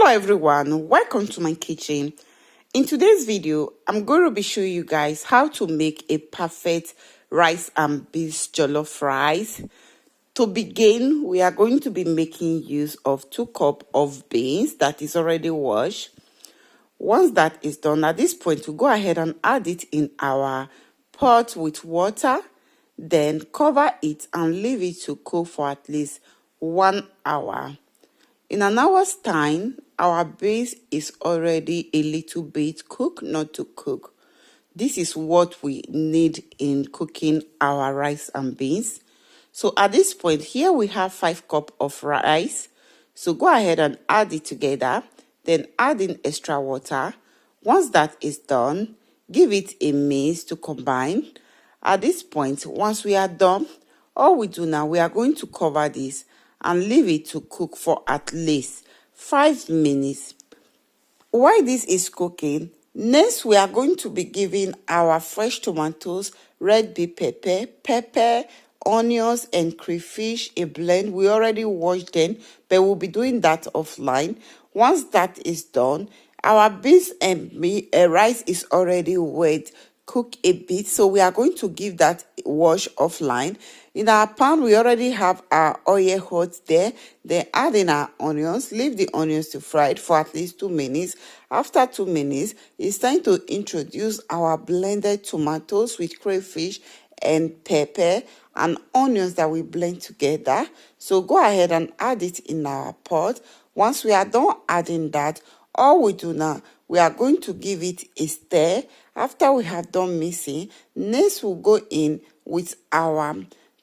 Hello everyone, welcome to my kitchen. In today's video, I'm going to be showing you guys how to make a perfect rice and beans jollof rice. To begin, we are going to be making use of 2 cups of beans that is already washed. Once that is done, at this point, we'll go ahead and add it in our pot with water, then cover it and leave it to cook for at least 1 hour. In an hour's time, our beans is already a little bit cooked, not to cook. This is what we need in cooking our rice and beans. So at this point, here we have 5 cups of rice. So go ahead and add it together, then add in extra water. Once that is done, give it a mix to combine. At this point, once we are done, all we do now, we are going to cover this and leave it to cook for at least 5 minutes. While this is cooking, next we are going to be giving our fresh tomatoes, red bell pepper, onions and crayfish a blend. We already washed them, but we'll be doing that offline. Once that is done, our beans and rice is already wet, cook a bit, so we are going to give that wash offline. In our pan, we already have our oil hot there. Then add in our onions, leave the onions to fry it for at least 2 minutes. After 2 minutes, it's time to introduce our blended tomatoes with crayfish and pepper and onions that we blend together. So go ahead and add it in our pot. Once we are done adding that, all we do now, we are going to give it a stir. After we have done mixing, next we'll go in with our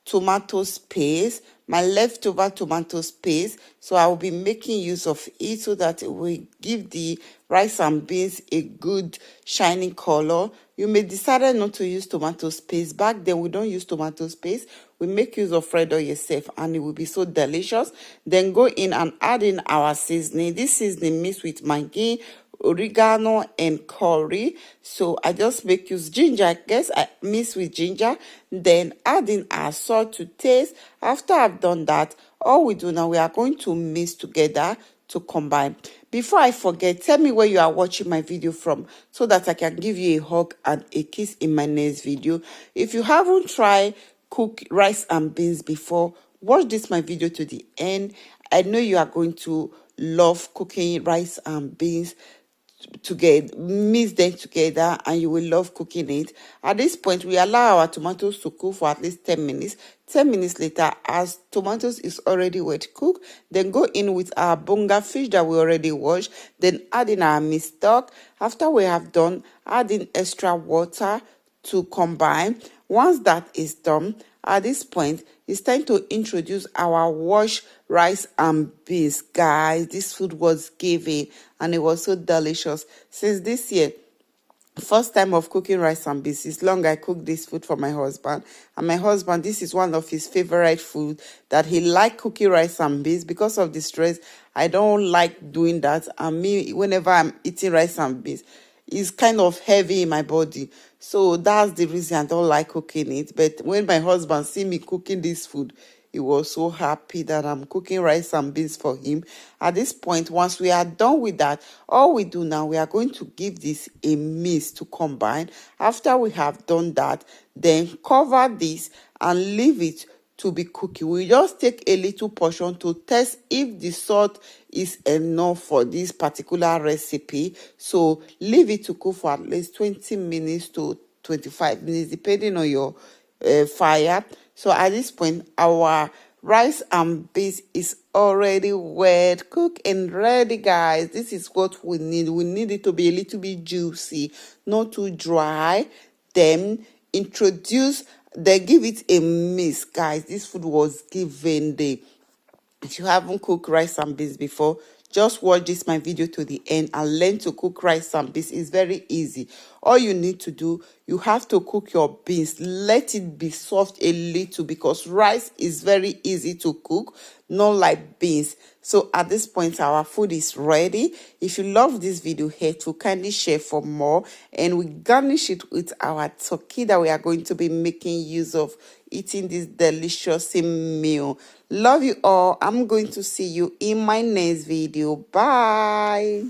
tomato paste, my leftover tomato paste. So I will be making use of it so that it will give the rice and beans a good shining color. You may decide not to use tomato paste. Back then we don't use tomato paste. We make use of red oil yourself and it will be so delicious. Then go in and add in our seasoning. This seasoning mixed with Maggi, oregano and curry. So I just make use ginger. I guess I mix with ginger, then add in our salt to taste. After I've done that, all we do now, we are going to mix together to combine. Before I forget, tell me where you are watching my video from so that I can give you a hug and a kiss in my next video. If you haven't tried cook rice and beans before, watch this my video to the end. I know you are going to love cooking rice and beans together, mix them together, and you will love cooking it. At this point, we allow our tomatoes to cook for at least 10 minutes. 10 minutes later, as tomatoes is already wet cooked, then go in with our bonga fish that we already washed, then add in our meat stock. After we have done, add in extra water to combine. Once that is done, at this point, it's time to introduce our washed rice and beans. Guys, this food was giving and it was so delicious. Since this year, first time of cooking rice and beans, it's long I cooked this food for my husband. And my husband, this is one of his favorite food that he like cooking rice and beans. Because of the stress, I don't like doing that. And me, whenever I'm eating rice and beans, it's kind of heavy in my body. So that's the reason I don't like cooking it. But when my husband see me cooking this food, he was so happy that I'm cooking rice and beans for him. At this point, once we are done with that, all we do now, we are going to give this a mix to combine. After we have done that, then cover this and leave it to be cooking. We just take a little portion to test if the salt is enough for this particular recipe. So leave it to cook for at least 20 minutes to 25 minutes, depending on your fire. So at this point, our rice and beans is already wet, cooked and ready, guys. This is what we need. We need it to be a little bit juicy, not too dry. Then give it a mix, guys. This food was given the. If you haven't cooked rice and beans before, just watch this my video to the end and learn to cook rice and beans. It's very easy. All you need to do, you have to cook your beans. Let it be soft a little because rice is very easy to cook, not like beans. So at this point, our food is ready. If you love this video here, to kindly share for more. And we garnish it with our turkey that we are going to be making use of eating this delicious meal. Love you all. I'm going to see you in my next video. Bye.